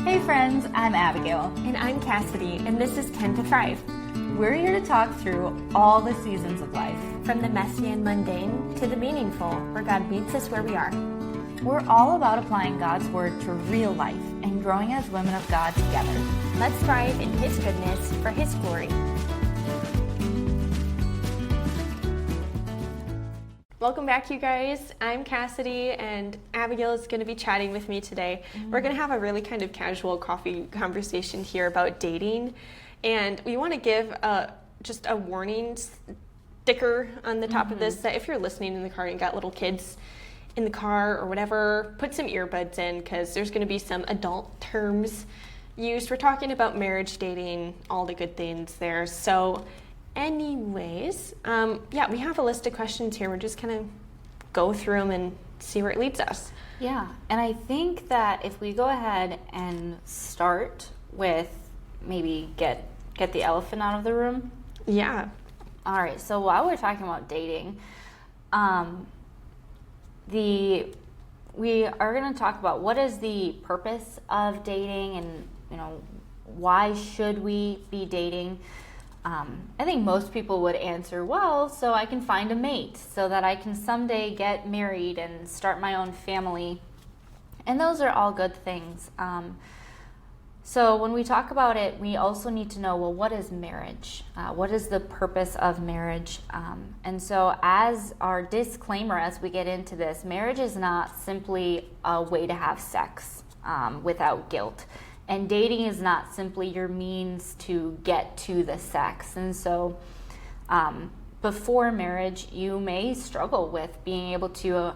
Hey friends, I'm Abigail. And I'm Cassidy, and this is 10 to Thrive. We're here to talk through all the seasons of life. From the messy and mundane to the meaningful, where God meets us where we are. We're all about applying God's Word to real life and growing as women of God together. Let's thrive in His goodness for His glory. Welcome back, you guys. I'm Cassidy, and Abigail is going to be chatting with me today. We're going to have a really kind of casual coffee conversation here about dating, and we want to give just a warning sticker on the top of this, that if you're listening in the car and you got little kids in the car or whatever, put some earbuds in, because there's going to be some adult terms used. We're talking about marriage, dating, all the good things there. So anyways, we have a list of questions here. We're just kind of go through them and see where it leads us. Yeah, and I think that if we go ahead and start with maybe get the elephant out of the room. Yeah. All right, so while we're talking about dating, we are going to talk about what is the purpose of dating, and why should we be dating. I think most people would answer, well, so I can find a mate, so that I can someday get married and start my own family. And those are all good things. So when we talk about it, we also need to know, well, what is marriage? What is the purpose of marriage? And so as our disclaimer, as we get into this, marriage is not simply a way to have sex without guilt. And dating is not simply your means to get to the sex. And so before marriage, you may struggle with being able to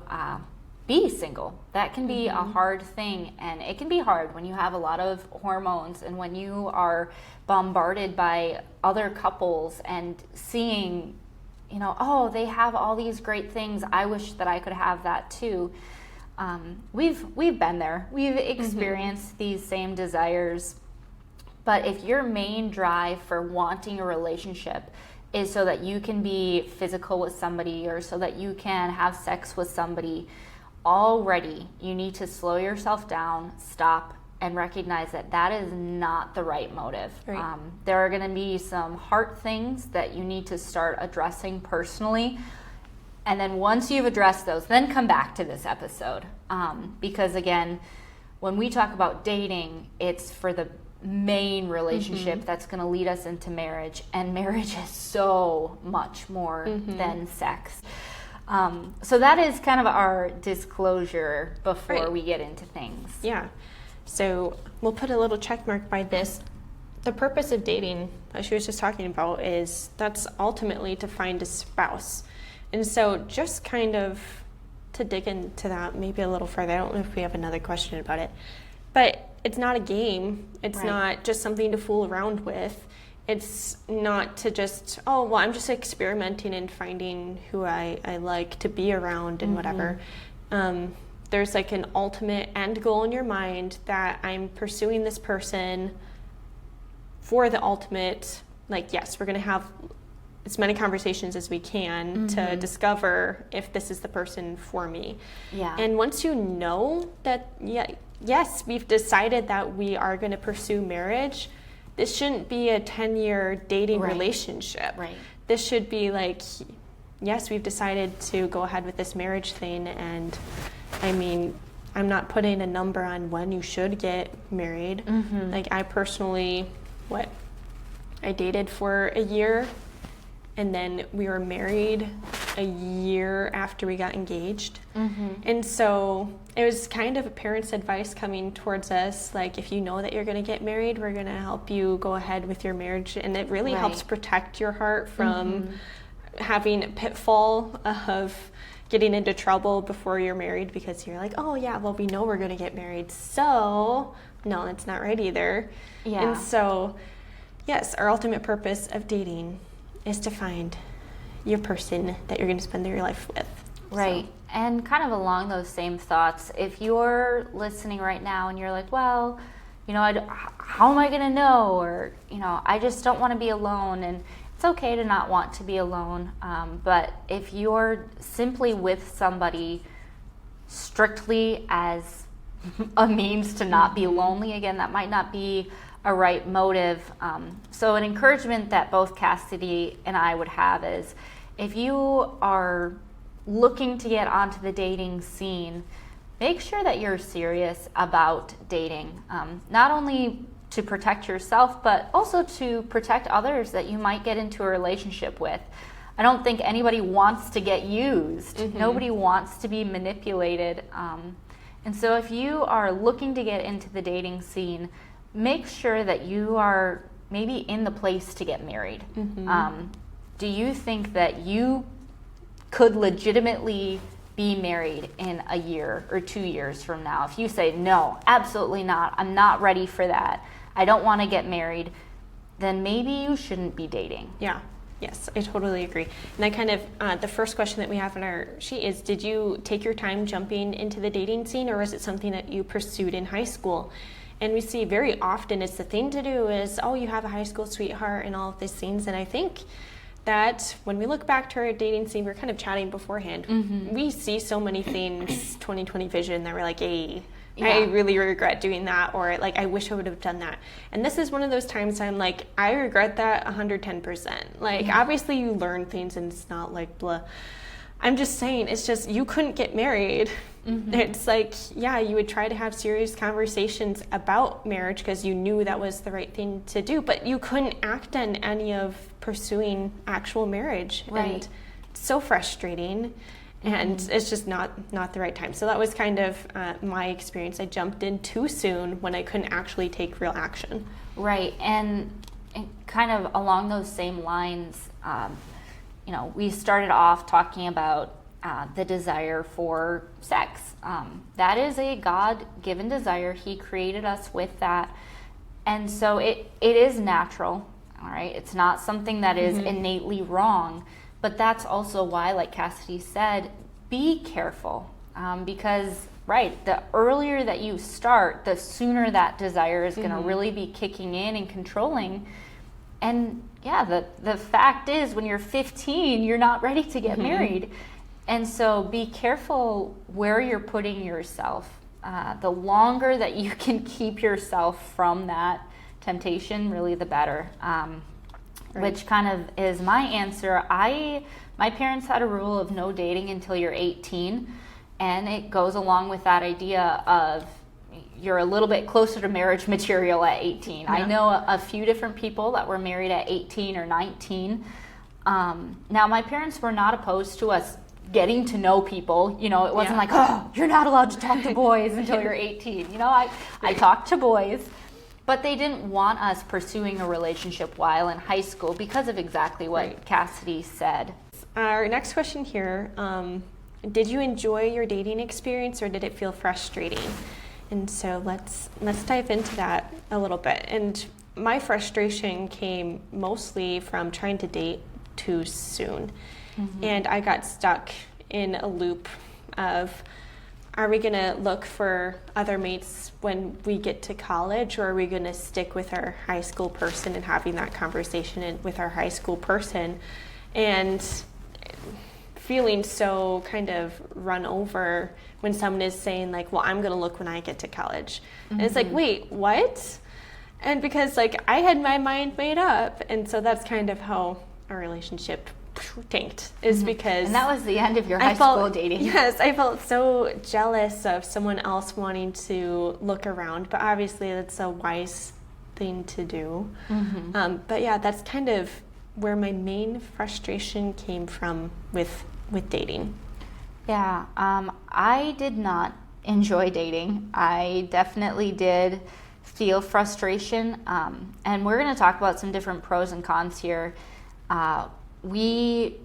be single. That can be a hard thing. And it can be hard when you have a lot of hormones and when you are bombarded by other couples and seeing, oh, they have all these great things. I wish that I could have that too. We've been there. We've experienced these same desires. But if your main drive for wanting a relationship is so that you can be physical with somebody or so that you can have sex with somebody, already you need to slow yourself down, stop, and recognize that that is not the right motive. Right. There are going to be some heart things that you need to start addressing personally. And then once you've addressed those, then come back to this episode. Because again, when we talk about dating, it's for the main relationship that's going to lead us into marriage. And marriage is so much more than sex. So that is kind of our disclosure before we get into things. Yeah. So we'll put a little check mark by this. The purpose of dating, as she was just talking about, is that's ultimately to find a spouse. And so just kind of to dig into that maybe a little further, I don't know if we have another question about it, but it's not a game. It's not just something to fool around with. It's not to just, I'm just experimenting and finding who I like to be around and whatever. There's like an ultimate end goal in your mind that I'm pursuing this person for the ultimate, yes, we're going to have as many conversations as we can to discover if this is the person for me. Yeah. And once you know that, yes, we've decided that we are going to pursue marriage, this shouldn't be a 10-year dating relationship. Right. This should be yes, we've decided to go ahead with this marriage thing. And I mean, I'm not putting a number on when you should get married. I personally, I dated for a year. And then we were married a year after we got engaged. And so it was kind of a parent's advice coming towards us, if you know that you're going to get married, we're going to help you go ahead with your marriage. And it really helps protect your heart from having a pitfall of getting into trouble before you're married, because you're we know we're going to get married. So no, that's not right either. Yeah. And so, yes, our ultimate purpose of dating is to find your person that you're going to spend your life with. Right. So. And kind of along those same thoughts, if you're listening right now and you're like, well, how am I going to know? Or, I just don't want to be alone. And it's okay to not want to be alone. But if you're simply with somebody strictly as a means to not be lonely. Again, that might not be a right motive. So an encouragement that both Cassidy and I would have is, if you are looking to get onto the dating scene, make sure that you're serious about dating, not only to protect yourself, but also to protect others that you might get into a relationship with. I don't think anybody wants to get used. Nobody wants to be manipulated. And so if you are looking to get into the dating scene, make sure that you are maybe in the place to get married. Do you think that you could legitimately be married in a year or 2 years from now? If you say, no, absolutely not, I'm not ready for that, I don't want to get married, then maybe you shouldn't be dating. Yeah. Yes, I totally agree. And I kind of, the first question that we have in our sheet is, did you take your time jumping into the dating scene, or was it something that you pursued in high school? And we see very often it's the thing to do is, oh, you have a high school sweetheart and all of these things. And I think that when we look back to our dating scene, we're kind of chatting beforehand. We see so many things, 2020 vision, that we're like, hey, I really regret doing that, or like, I wish I would have done that. And this is one of those times I'm like, I regret that 110%. Like, obviously you learn things and it's not like blah. I'm just saying, it's just, you couldn't get married. It's like, yeah, you would try to have serious conversations about marriage because you knew that was the right thing to do, but you couldn't act on any of pursuing actual marriage. Right. And it's so frustrating. And it's just not the right time. So that was kind of my experience. I jumped in too soon when I couldn't actually take real action. Right, and kind of along those same lines, we started off talking about the desire for sex. That is a God-given desire. He created us with that. And so it is natural, all right? It's not something that is innately wrong. But that's also why, like Cassidy said, be careful. Because, right, the earlier that you start, the sooner that desire is going to really be kicking in and controlling. And yeah, the fact is, when you're 15, you're not ready to get married. And so be careful where you're putting yourself. The longer that you can keep yourself from that temptation, really the better. Which kind of is my answer. My parents had a rule of no dating until you're 18, and it goes along with that idea of you're a little bit closer to marriage material at 18. Yeah. I know a few different people that were married at 18 or 19. Now, my parents were not opposed to us getting to know people. It wasn't like, oh, you're not allowed to talk to boys until you're 18. I talked to boys. But they didn't want us pursuing a relationship while in high school because of exactly what Cassidy said. Our next question here, did you enjoy your dating experience, or did it feel frustrating? And so let's dive into that a little bit. And my frustration came mostly from trying to date too soon. And I got stuck in a loop of, are we going to look for other mates when we get to college, or are we going to stick with our high school person and having that conversation with our high school person? And feeling so kind of run over when someone is saying like, well, I'm going to look when I get to college. And it's like, wait, what? And because like I had my mind made up. And so that's kind of how our relationship tanked, is because... And that was the end of your high school dating. Yes, I felt so jealous of someone else wanting to look around, but obviously that's a wise thing to do. But yeah, that's kind of where my main frustration came from with dating. Yeah, I did not enjoy dating. I definitely did feel frustration, and we're going to talk about some different pros and cons here. We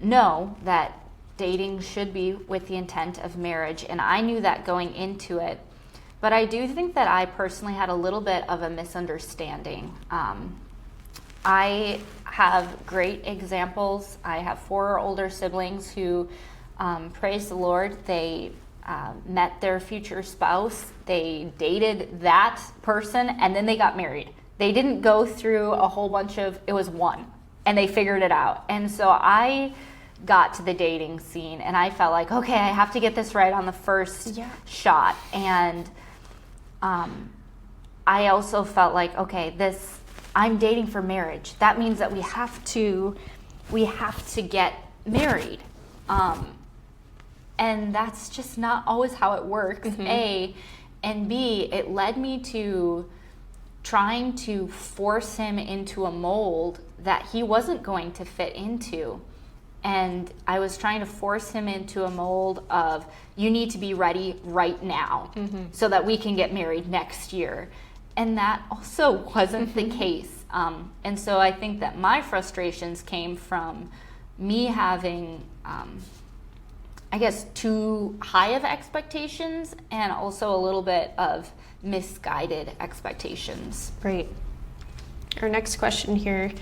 know that dating should be with the intent of marriage, and I knew that going into it. But I do think that I personally had a little bit of a misunderstanding. I have great examples. I have 4 older siblings who, praise the Lord, they met their future spouse. They dated that person, and then they got married. They didn't go through a whole bunch of, it was one. And they figured it out. And so I got to the dating scene, and I felt like, okay, I have to get this right on the first shot. And I also felt like, okay, I'm dating for marriage. That means that we have to get married. And that's just not always how it works, A. And B, it led me to trying to force him into a mold that he wasn't going to fit into. And I was trying to force him into a mold of, you need to be ready right now so that we can get married next year. And that also wasn't the case. And so I think that my frustrations came from me having, I guess, too high of expectations, and also a little bit of misguided expectations. Right. Our next question here.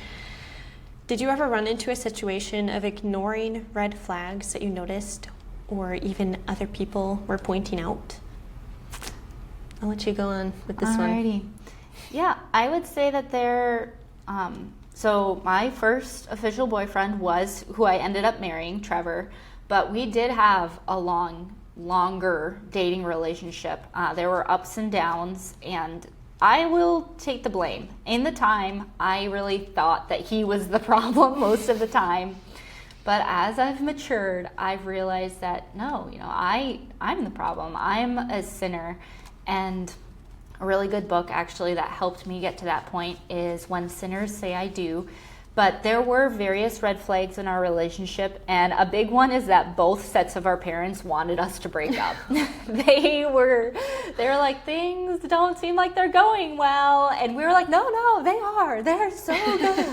Did you ever run into a situation of ignoring red flags that you noticed or even other people were pointing out? I'll let you go on with this one. Yeah, I would say that so my first official boyfriend was who I ended up marrying, Trevor, but we did have a longer dating relationship. There were ups and downs, and I will take the blame. In the time, I really thought that he was the problem most of the time. But as I've matured, I've realized that no, I'm the problem. I'm a sinner. And a really good book actually that helped me get to that point is When Sinners Say I Do. But there were various red flags in our relationship, and a big one is that both sets of our parents wanted us to break up. They were like, things don't seem like they're going well, and we were like, no, they are. They're so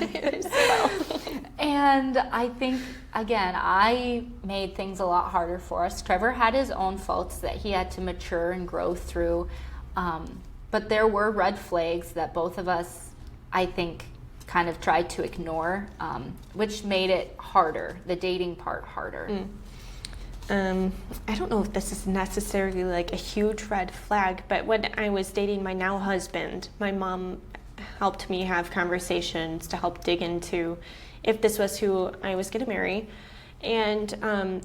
good. And I think, again, I made things a lot harder for us. Trevor had his own faults that he had to mature and grow through, but there were red flags that both of us, I think, kind of tried to ignore, which made it harder, the dating part harder. I don't know if this is necessarily like a huge red flag, but when I was dating my now husband, my mom helped me have conversations to help dig into if this was who I was going to marry. And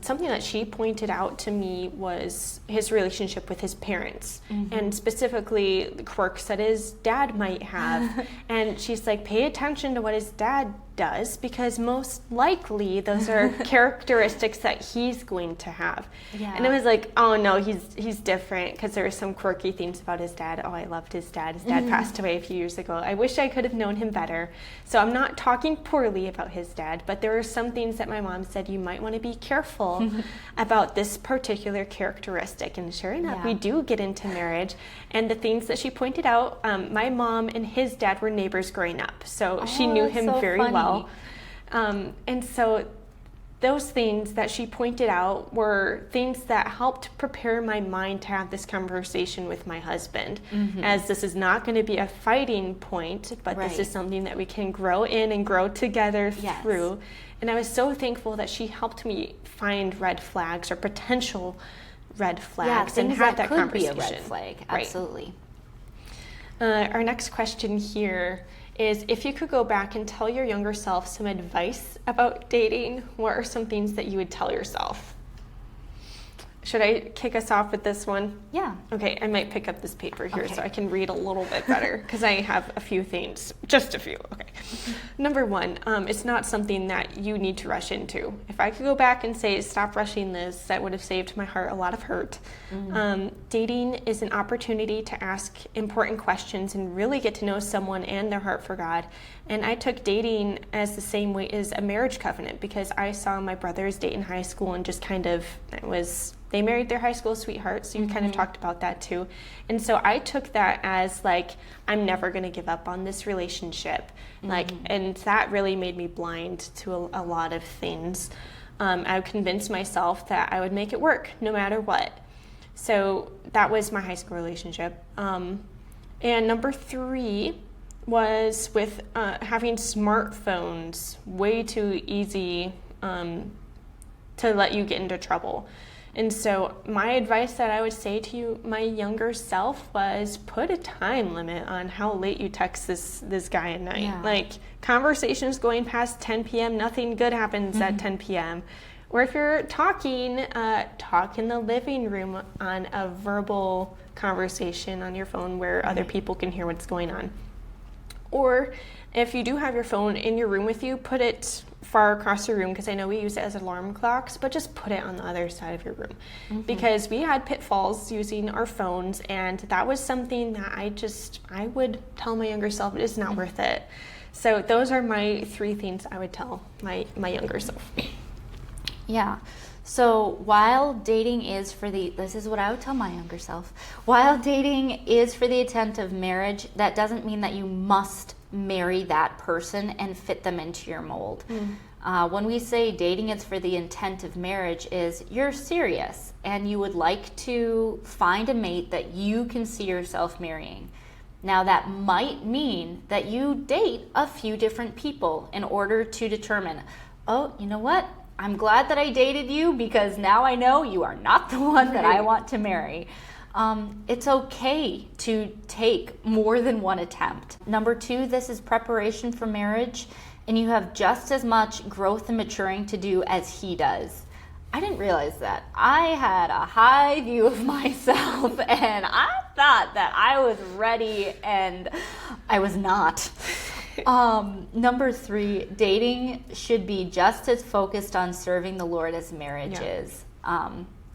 something that she pointed out to me was his relationship with his parents, and specifically the quirks that his dad might have. And she's like, pay attention to what his dad does, because most likely those are characteristics that he's going to have. Yeah. And I was like, oh no, he's different, because there were some quirky things about his dad. Oh, I loved his dad. His dad passed away a few years ago. I wish I could have known him better. So I'm not talking poorly about his dad, but there were some things that my mom said, you might want to be careful about this particular characteristic. And sure enough, we do get into marriage. And the things that she pointed out, my mom and his dad were neighbors growing up, so she knew him very well. And so those things that she pointed out were things that helped prepare my mind to have this conversation with my husband, as this is not going to be a fighting point, but this is something that we can grow in and grow together through. And I was so thankful that she helped me find red flags or potential red flags and have that conversation. Be a red flag. Absolutely. Our next question here is, if you could go back and tell your younger self some advice about dating, what are some things that you would tell yourself? Should I kick us off with this one? Yeah. Okay, I might pick up this paper here so I can read a little bit better, because I have a few things, just a few. Okay. Number one, it's not something that you need to rush into. If I could go back and say, stop rushing this, that would have saved my heart a lot of hurt. Dating is an opportunity to ask important questions and really get to know someone and their heart for God. And I took dating as the same way as a marriage covenant, because I saw my brothers date in high school and just kind of, they married their high school sweetheart, so you kind of talked about that too. And so I took that as like, I'm never going to give up on this relationship. And that really made me blind to a lot of things. I convinced myself that I would make it work no matter what. So that was my high school relationship. And number 3 was with having smartphones way too easy to let you get into trouble. And so my advice that I would say to you, my younger self, was put a time limit on how late you text this guy at night. Yeah. Like, conversations going past 10 p.m., nothing good happens at 10 p.m. Or if you're talking, talk in the living room on a verbal conversation on your phone where other people can hear what's going on. Or if you do have your phone in your room with you, put it far across your room, because I know we use it as alarm clocks, but just put it on the other side of your room. Because we had pitfalls using our phones, and that was something that I would tell my younger self, it is not worth it. So those are my 3 things I would tell my younger self. Yeah. So while dating is this is what I would tell my younger self. While dating is for the intent of marriage, that doesn't mean that you must marry that person and fit them into your mold. When we say dating is for the intent of marriage, is you're serious and you would like to find a mate that you can see yourself marrying. Now that might mean that you date a few different people in order to determine, oh, you know what? I'm glad that I dated you, because now I know you are not the one that I want to marry. It's okay to take more than one attempt. Number 2, this is preparation for marriage, and you have just as much growth and maturing to do as he does. I didn't realize that. I had a high view of myself, and I thought that I was ready, and I was not. Number 3, dating should be just as focused on serving the Lord as marriage is.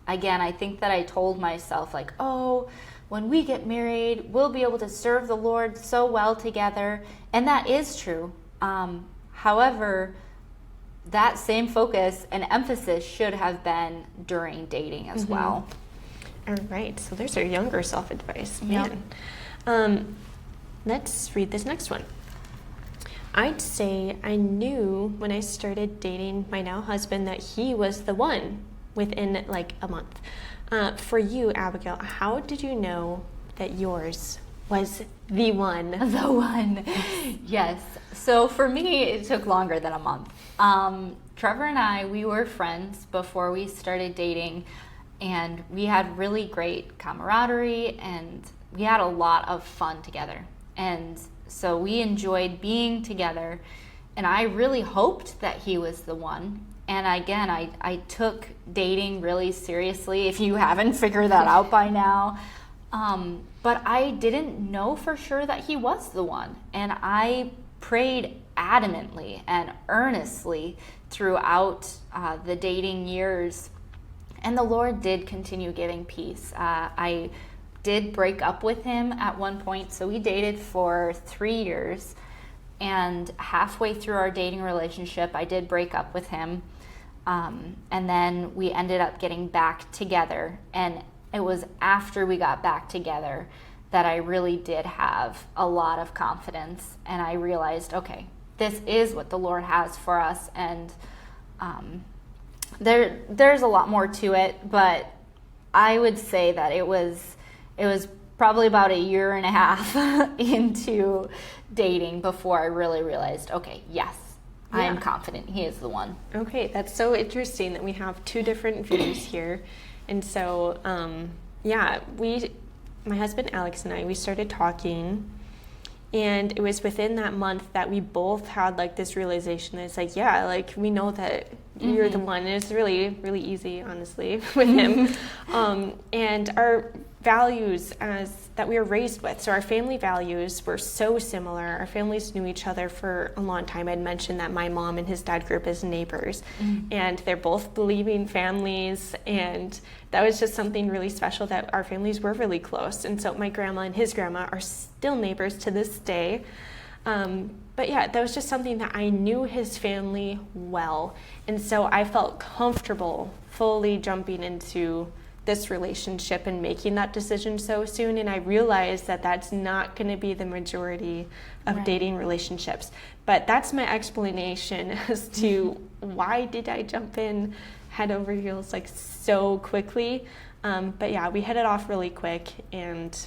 Again, I think that I told myself, like, oh, when we get married, we'll be able to serve the Lord so well together. And that is true. However, that same focus and emphasis should have been during dating as well. All right. So there's our younger self advice. Yep. Man. Let's read this next one. I'd say I knew when I started dating my now husband that he was the one within like a month. For you, Abigail, how did you know that yours was the one? The one. Yes. So for me, it took longer than a month. Trevor and I, we were friends before we started dating, and we had really great camaraderie, and we had a lot of fun together. And so we enjoyed being together, and I really hoped that he was the one. And again, I took dating really seriously, if you haven't figured that out by now. But I didn't know for sure that he was the one. And I prayed adamantly and earnestly throughout the dating years. And the Lord did continue giving peace. I did break up with him at one point. So we dated for 3 years. And halfway through our dating relationship, I did break up with him. And then we ended up getting back together. And it was after we got back together that I really did have a lot of confidence. And I realized, okay, this is what the Lord has for us. And there's a lot more to it. But I would say that it was probably about a year and a half into dating before I really realized, okay, yes, I am confident he is the one. Okay, that's so interesting that we have two different views here. And so, my husband Alex and I, we started talking, and it was within that month that we both had like this realization that it's like, yeah, like we know that you're the one. And it's really, really easy, honestly, with him. And our values that we were raised with. So our family values were so similar. Our families knew each other for a long time. I'd mentioned that my mom and his dad grew up as neighbors, and they're both believing families, and that was just something really special that our families were really close. And so my grandma and his grandma are still neighbors to this day. But yeah, that was just something that I knew his family well. And so I felt comfortable fully jumping into this relationship and making that decision so soon. And I realized that that's not going to be the majority of dating relationships. But that's my explanation as to why did I jump in head over heels like so quickly. But yeah, we hit it off really quick, and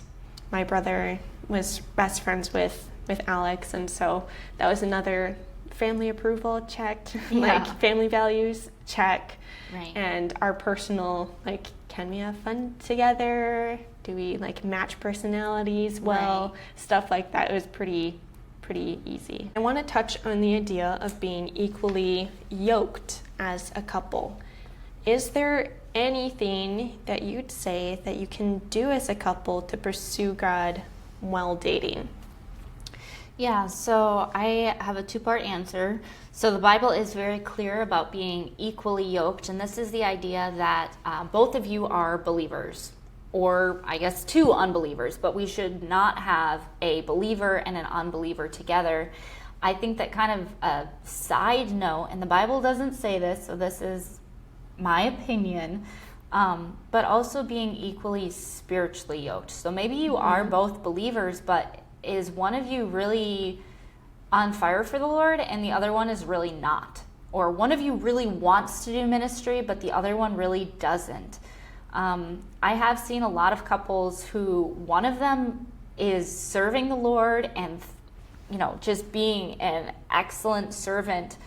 my brother was best friends with Alex, and so that was another family approval, check. Yeah. Like family values, check. Right. And our personal, like, can we have fun together? Do we like match personalities well? Right. Stuff like that. It was pretty easy. I want to touch on the idea of being equally yoked as a couple. Is there anything that you'd say that you can do as a couple to pursue God while dating? Yeah, so I have a two-part answer. So the Bible is very clear about being equally yoked, and this is the idea that both of you are believers, or I guess two unbelievers, but we should not have a believer and an unbeliever together. I think that kind of a side note, and the Bible doesn't say this, so this is my opinion, but also being equally spiritually yoked. So maybe you are both believers, but is one of you really on fire for the Lord and the other one is really not? Or one of you really wants to do ministry, but the other one really doesn't. I have seen a lot of couples who one of them is serving the Lord and, just being an excellent servant,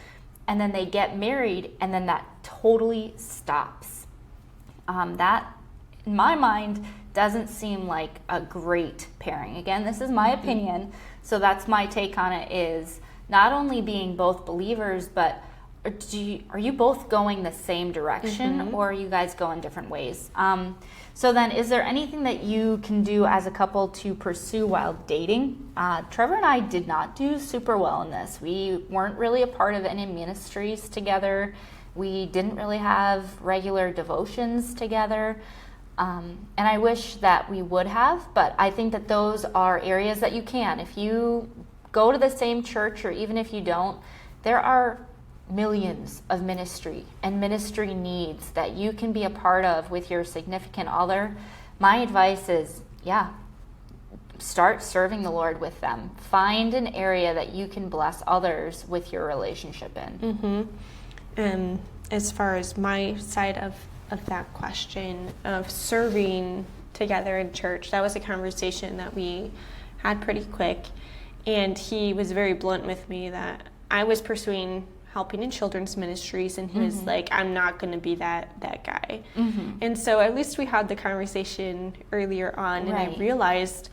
and then they get married and then that totally stops. That, in my mind, doesn't seem like a great pairing. Again, this is my opinion, so that's my take on it, is not only being both believers, but are you both going the same direction, or are you guys going different ways? So then, is there anything that you can do as a couple to pursue while dating? Trevor and I did not do super well in this. We weren't really a part of any ministries together. We didn't really have regular devotions together. And I wish that we would have, but I think that those are areas that you can. If you go to the same church, or even if you don't, there are millions of ministry and ministry needs that you can be a part of with your significant other. My advice is, start serving the Lord with them. Find an area that you can bless others with your relationship in. And as far as my side of that question of serving together in church, that was a conversation that we had pretty quick, and he was very blunt with me that I was pursuing helping in children's ministries, and he was like, I'm not going to be that guy. And so at least we had the conversation earlier on, and I realized,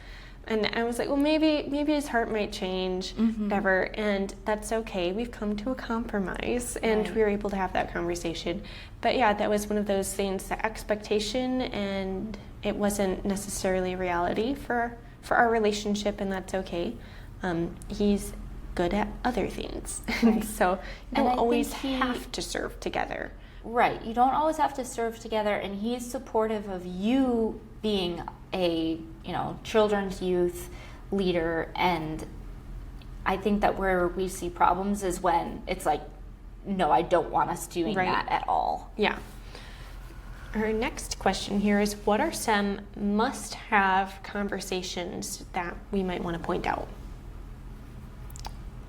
and I was like, well, maybe his heart might change, whatever, and that's okay. We've come to a compromise, and we were able to have that conversation. But yeah, that was one of those things, the expectation, and it wasn't necessarily a reality for our relationship, and that's okay. He's good at other things. So you don't always have to serve together. Right. You don't always have to serve together, and he's supportive of you being a, children's youth leader. And I think that where we see problems is when it's like, no, I don't want us doing that at all. Yeah. Our next question here is, what are some must-have conversations that we might want to point out?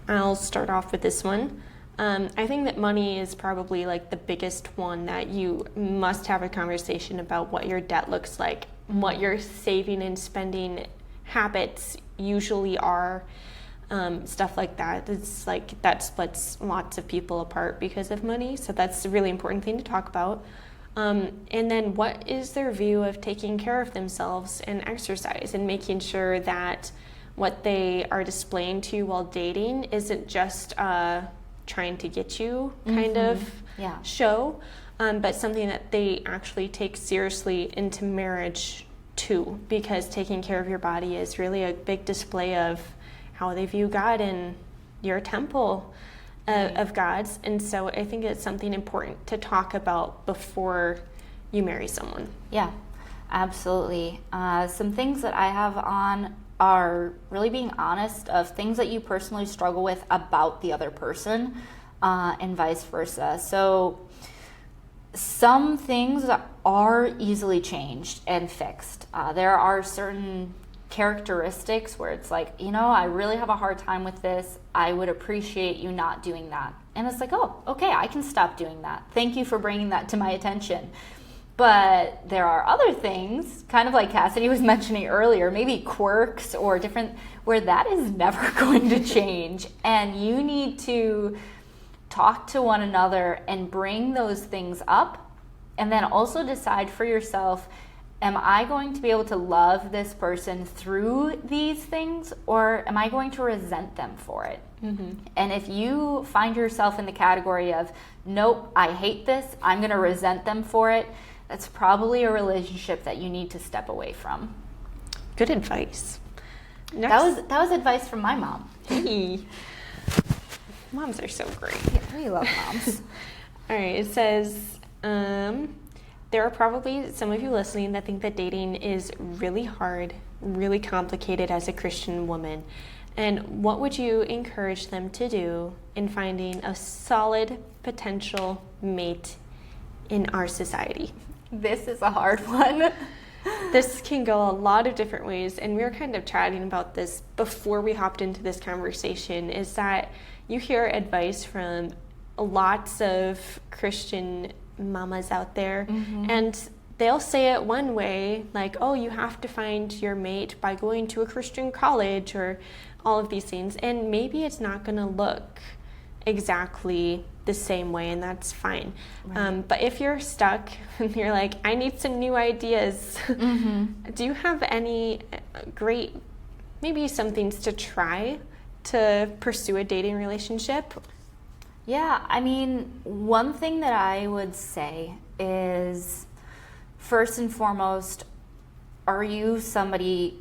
I'll start off with this one. I think that money is probably like the biggest one, that you must have a conversation about what your debt looks like, what your saving and spending habits usually are, stuff like that. It's like that splits lots of people apart because of money, so that's a really important thing to talk about. And then what is their view of taking care of themselves and exercise, and making sure that what they are displaying to you while dating isn't just trying to get you kind of show, but something that they actually take seriously into marriage too, because taking care of your body is really a big display of how they view God, and you're a temple of God's. And so I think it's something important to talk about before you marry someone. Yeah, absolutely. Some things that I have on are really being honest of things that you personally struggle with about the other person, and vice versa. So some things are easily changed and fixed. There are certain characteristics where it's like, I really have a hard time with this. I would appreciate you not doing that. And it's like, oh, okay, I can stop doing that. Thank you for bringing that to my attention. But there are other things, kind of like Cassidy was mentioning earlier, maybe quirks or different, where that is never going to change. And you need to talk to one another and bring those things up, and then also decide for yourself, am I going to be able to love this person through these things, or am I going to resent them for it? Mm-hmm. And if you find yourself in the category of, nope, I hate this, I'm going to resent them for it, that's probably a relationship that you need to step away from. Good advice. That was advice from my mom. Hey. Moms are so great. Yeah, we love moms. All right, it says, there are probably some of you listening that think that dating is really hard, really complicated as a Christian woman. And what would you encourage them to do in finding a solid potential mate in our society? This is a hard one. This can go a lot of different ways, and we were kind of chatting about this before we hopped into this conversation, is that you hear advice from lots of Christian mamas out there, mm-hmm. and they'll say it one way, like, oh, you have to find your mate by going to a Christian college or all of these things, and maybe it's not going to look exactly the same way, and that's fine. Right. But if you're stuck and you're like, I need some new ideas, mm-hmm. do you have any great, maybe some things to try to pursue a dating relationship? Yeah, I mean, one thing that I would say is, first and foremost, are you somebody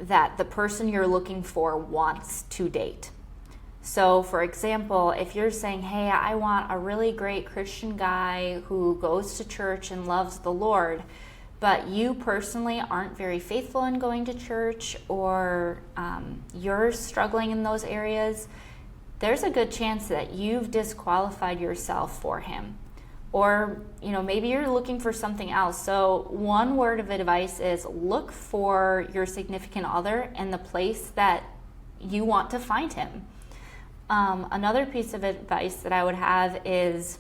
that the person you're looking for wants to date? So, for example, if you're saying, hey, I want a really great Christian guy who goes to church and loves the Lord, but you personally aren't very faithful in going to church, or you're struggling in those areas, there's a good chance that you've disqualified yourself for him. Or, maybe you're looking for something else. So one word of advice is look for your significant other in the place that you want to find him. Another piece of advice that I would have is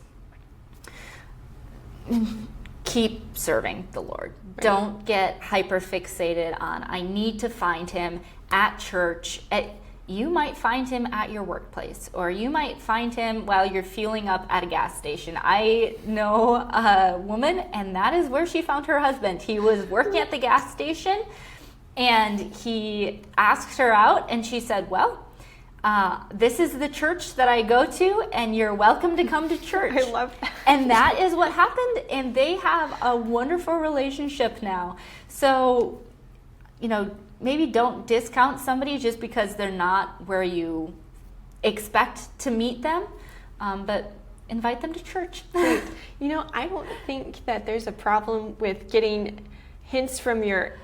keep serving the Lord. Right. Don't get hyper fixated on, I need to find him at church. You might find him at your workplace, or you might find him while you're fueling up at a gas station. I know a woman, and that is where she found her husband. He was working at the gas station, and he asked her out, and she said, well, this is the church that I go to, and you're welcome to come to church. I love that. And that is what happened, and they have a wonderful relationship now. So, maybe don't discount somebody just because they're not where you expect to meet them, but invite them to church. Right. I don't think that there's a problem with getting hints from your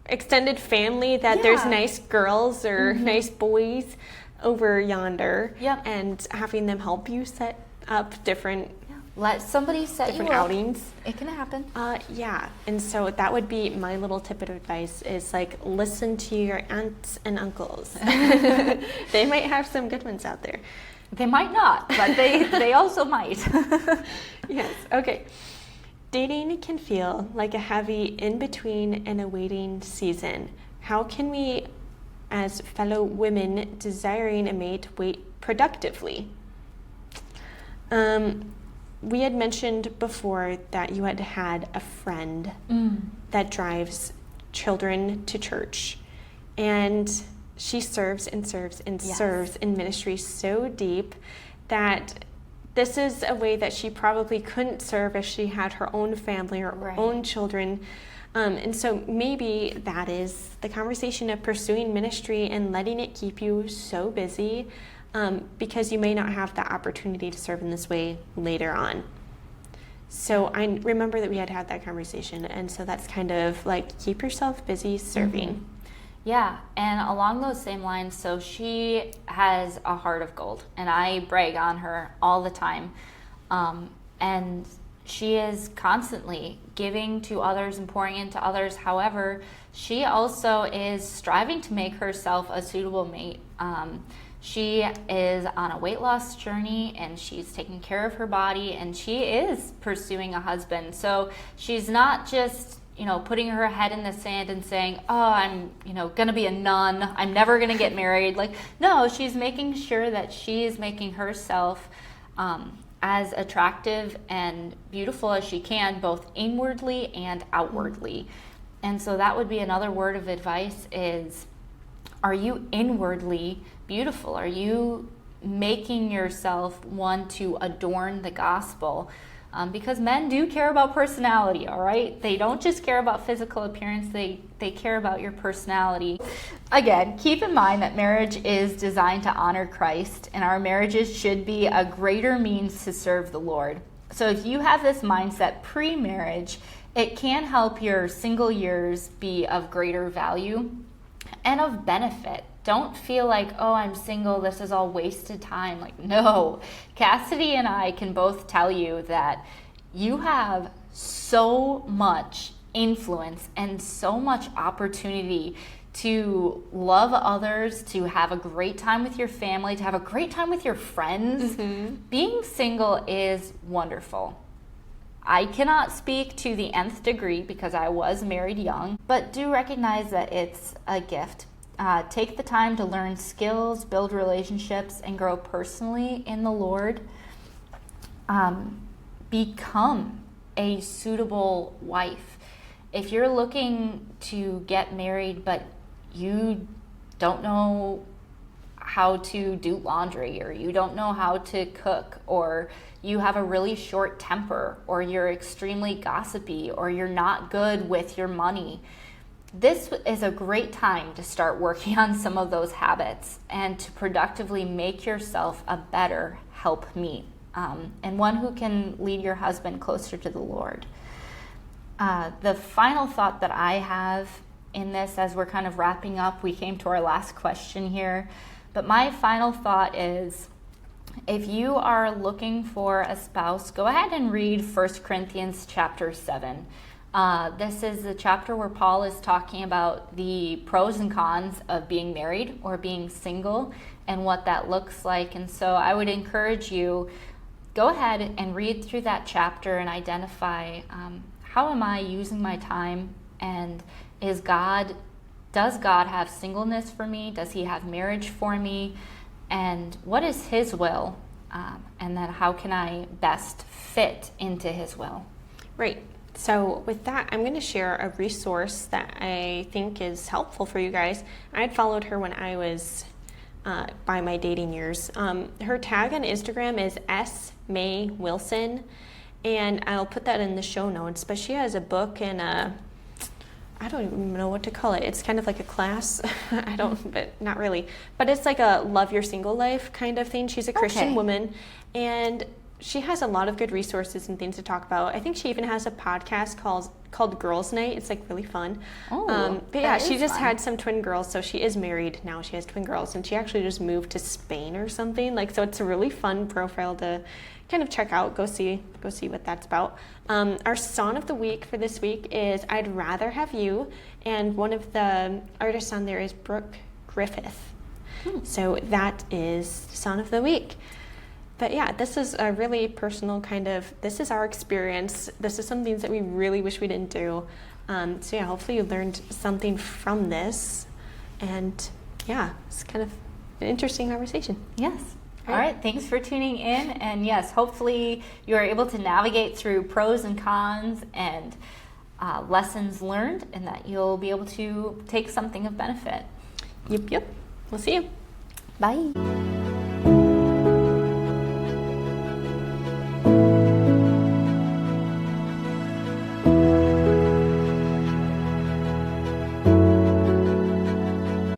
extended family that there's nice girls or mm-hmm. nice boys over yonder, yep. and having them help you set up different let somebody set different you up. Outings. It can happen. Yeah, and so that would be my little tip of advice is listen to your aunts and uncles. They might have some good ones out there. They might not, but they also might. Yes, okay. Dating can feel like a heavy in-between and a waiting season. How can we, as fellow women desiring a mate, wait productively? We had mentioned before that you had a friend that drives children to church, and she serves and serves and serves in ministry so deep that this is a way that she probably couldn't serve if she had her own family or her own children. And so maybe that is the conversation of pursuing ministry and letting it keep you so busy, because you may not have the opportunity to serve in this way later on. So I remember that we had that conversation, and so that's kind of keep yourself busy serving. Mm-hmm. Yeah, and along those same lines, so she has a heart of gold, and I brag on her all the time. And she is constantly giving to others and pouring into others. However, she also is striving to make herself a suitable mate. She is on a weight loss journey, and she's taking care of her body, and she is pursuing a husband. So she's not just, putting her head in the sand and saying, oh, I'm, going to be a nun. I'm never going to get married. Like, no, she's making sure that she is making herself as attractive and beautiful as she can, both inwardly and outwardly. And so that would be another word of advice is, are you inwardly beautiful? Are you making yourself one to adorn the gospel? Because men do care about personality, all right? They don't just care about physical appearance, they care about your personality. Again, keep in mind that marriage is designed to honor Christ, and our marriages should be a greater means to serve the Lord. So if you have this mindset pre-marriage, it can help your single years be of greater value and of benefit. Don't feel like, oh, I'm single, this is all wasted time. Like, no. Cassidy and I can both tell you that you have so much influence and so much opportunity to love others, to have a great time with your family, to have a great time with your friends. Being single is wonderful. I cannot speak to the nth degree because I was married young, but do recognize that it's a gift. Take the time to learn skills, build relationships, and grow personally in the Lord. Become a suitable wife. If you're looking to get married, but you don't know how to do laundry, or you don't know how to cook, or you have a really short temper, or you're extremely gossipy, or you're not good with your money, this is a great time to start working on some of those habits and to productively make yourself a better helpmeet, and one who can lead your husband closer to the Lord. The final thought that I have in this, as we're kind of wrapping up, we came to our last question here, but my final thought is, if you are looking for a spouse, go ahead and read 1 Corinthians chapter 7. This is the chapter where Paul is talking about the pros and cons of being married or being single and what that looks like. And so I would encourage you, go ahead and read through that chapter and identify, how am I using my time, and does God have singleness for me? Does he have marriage for me? And what is his will? And then how can I best fit into his will? Right. So with that, I'm going to share a resource that I think is helpful for you guys. I had followed her when I was by my dating years. Her tag on Instagram is @SMayWilson, and I'll put that in the show notes. But she has a book and I don't even know what to call it. It's kind of like a class. But not really. But it's like a love your single life kind of thing. She's a Christian woman, and she has a lot of good resources and things to talk about. I think she even has a podcast called Girls Night. It's like really fun. But yeah, she just had some twin girls, so she is married now. She has twin girls, and she actually just moved to Spain or something. So it's a really fun profile to kind of check out. Go see what that's about. Our song of the week for this week is "I'd Rather Have You," and one of the artists on there is Brooke, Griffith. So that is the song of the week. But yeah, this is a really personal this is our experience. This is some things that we really wish we didn't do. So yeah, hopefully you learned something from this. And yeah, it's kind of an interesting conversation. Yes. All right. Thanks for tuning in. And yes, hopefully you are able to navigate through pros and cons and lessons learned, and that you'll be able to take something of benefit. Yep. We'll see you. Bye.